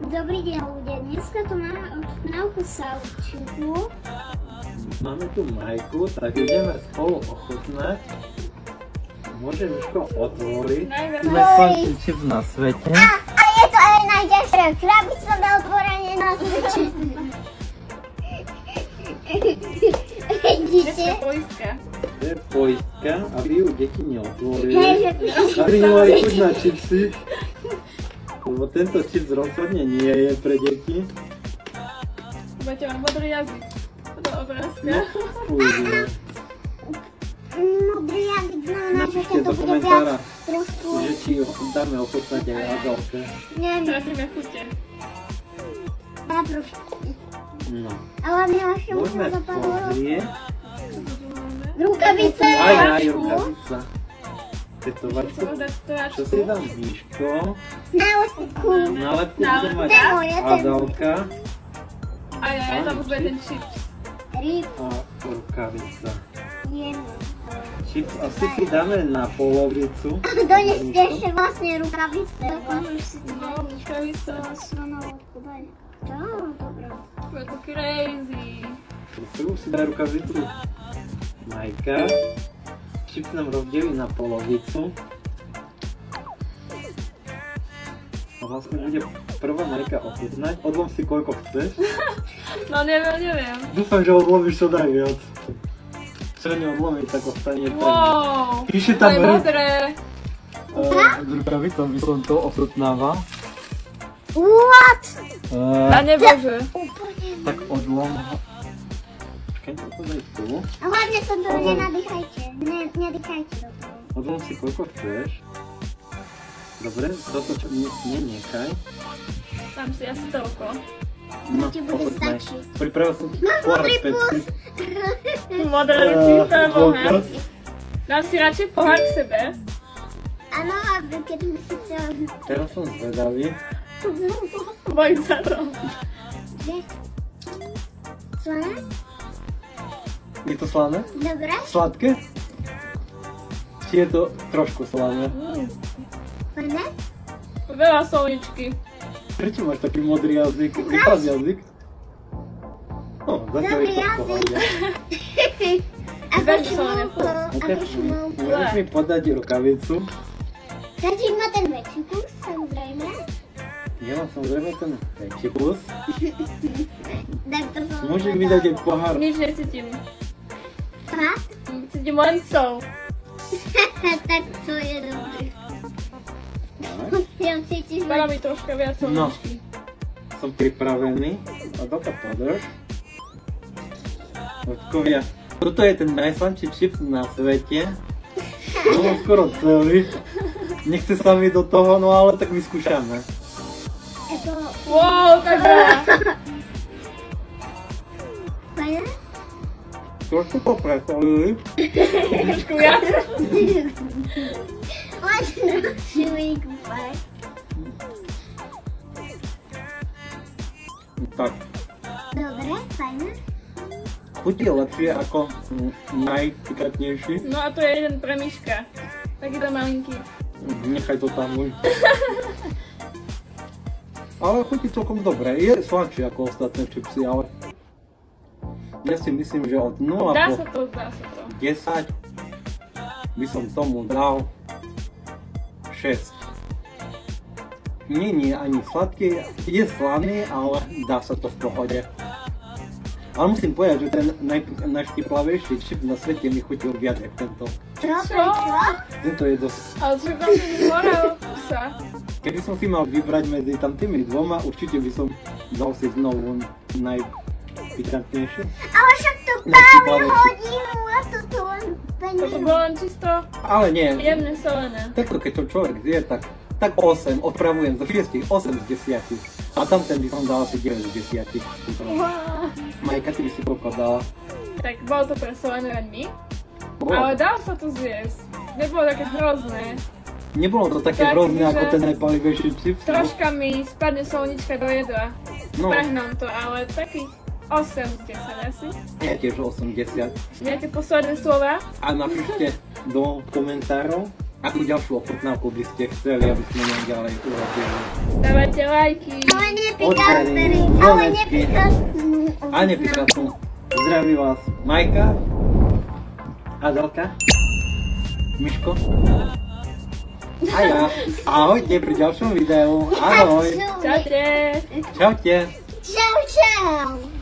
Dobrý deň ľudia, dneska tu máme ochutnávku salčiku. Máme tu Majku, tak ideme spolu ochutnať. Môže Miško otvoriť. Najlepší čips na svete. A je to aj najťažšia krabica na otvorenie na svete. Vidíte? To je poistka, aby ju deti neotvorili. Aby nemali chuť na čipsy. Lebo tento čips rozhodne nie je pre deti. Budete mať modrý jazyk. To obrázka. No, uvidíme. Modrý jazyk znamená, že Napíšte tento do bude komentára, viac trošku... že či ho dáme ochutnať aj Adolke. Neviem, Trafíme chute. ja trošku. No. Ale my ešte Môžeme musíme zapadlo. pozrieť. Rukavice. Aj rukavica. Tetovačku. Tetovačku. Čo si dám Miško? Nálepku. Nálepku bude mať To je moje, to je Adolka Aj, tam už bude ten chips. Ryb. a rukavica. Jedno. Čips asi si dáme na polovicu. Doneste ešte vlastne rukavice. Môžeš si to No, rukavica. slonovku daj. Dobrá. Bude to crazy. Prvú si dá rukavicu Majka. Čips nám rozdelí na polovicu. A vlastne bude prvá Majka ochutnať. Odlom si koľko chceš. No neviem. Dúfam, že odlomíš čo najviac. Čo neodlomíš, tak ostane ten. Wow. Píše To tam je modré. s rukavicou by som to ochutnával. What? A nebože. Úplne. Tak odlom ho. Počkaj, to daj tu. A hlavne sa to nenadýchajte. Nedýchajte do toho. Odlom si koľko chceš. Dobre, toto čo nechaj. Tam si asi toľko. No, Ti bude ochutnaj. stačiť. Pripravil som pohár modrý Pepsi. Modré lici, to je boha. Dôkaz. Dám si radšej pohár k sebe. Áno, aby keď by si chcel... Teraz som zvedavý. Bojím sa to. Kde? Slané? Je to slané? Dobre. Sladké? Či je to trošku slané? Slané? Veľa solničky. Prečo máš taký modrý jazyk? Vypad jazyk? No, zatiaľ je Dobrý to v pohode. jazyk. Ako Veľmi šumulko. slané. Ako šumulko. Môžeš mi podať rukavicu? Každý má ten väčší kus, samozrejme. Ja mám samozrejme ten väčší kus. Tak to som... Môžeš mi dať aj pohár. Nič necítim. Fakt? Cítim len sol. Tak to je dobré. Tak. Ja cítiš Dala mi troška viac No. solničky. Som pripravený. A doka podrž. Odkovia. Toto je ten najsladší čips na svete. No, skoro celý. Nechce sa mi do toho, no ale tak vyskúšame. Je to... Wow, taká. Fajné? Trošku popresolili. Trošku viac. Možno šumíku, fakt. Tak, Dobre, fajné. chuť je lepšie ako najpikantnejší. No a to je jeden pre Miška. Takýto malinký. Nechaj to tam už. Ale chutí celkom dobre. Je sladšie ako ostatné čipsy, ale ja si myslím, že od 0 Dá po sa to, dá sa to. 10 by som tomu dal 6. Nie ani sladký, je slaný, ale dá sa to v pohode. Ale musím povedať, že ten najštiplavejší čip na svete mi chutil viac ako tento. Čo? Prečo? Tento je dosť. Ale čo tam si zmoral sa. Keby som si mal vybrať medzi tam tými dvoma, určite by som dal si znovu najpikantnejšie. Ale však to práve hodinu a toto len Toto peniaze. bolo len čisto Ale nie, jemne solené. takto keď to človek zje, tak 8, odpravujem zo 6, 8 z 10. A tam ten by som dal asi 9 z 10. Wow. Majka, ty by si koľko dala? Tak bolo to presolené len my. Bolo. Ale dalo sa to zjesť. Nebolo také hrozné. Nebolo to také Tak, hrozné ako že- ten najpalivejší čips? Troška mi spadne solnička do jedla. No, Prehnám to, ale takých 8 z 10 asi. ja tiež 80. Nejaké posledné slova? A napíšte do komentárov, Akú ďalšiu ochutnávku by ste chceli, aby sme ďalej urobili? Dávajte lajky. Ale nepikantný. Ale nepikantný. A nepikantnú. Zdraví vás Majka, Adelka, Miško a ja. Ahojte pri ďalšom videu. Ahoj. Čaute. Čaute. Čau, čau.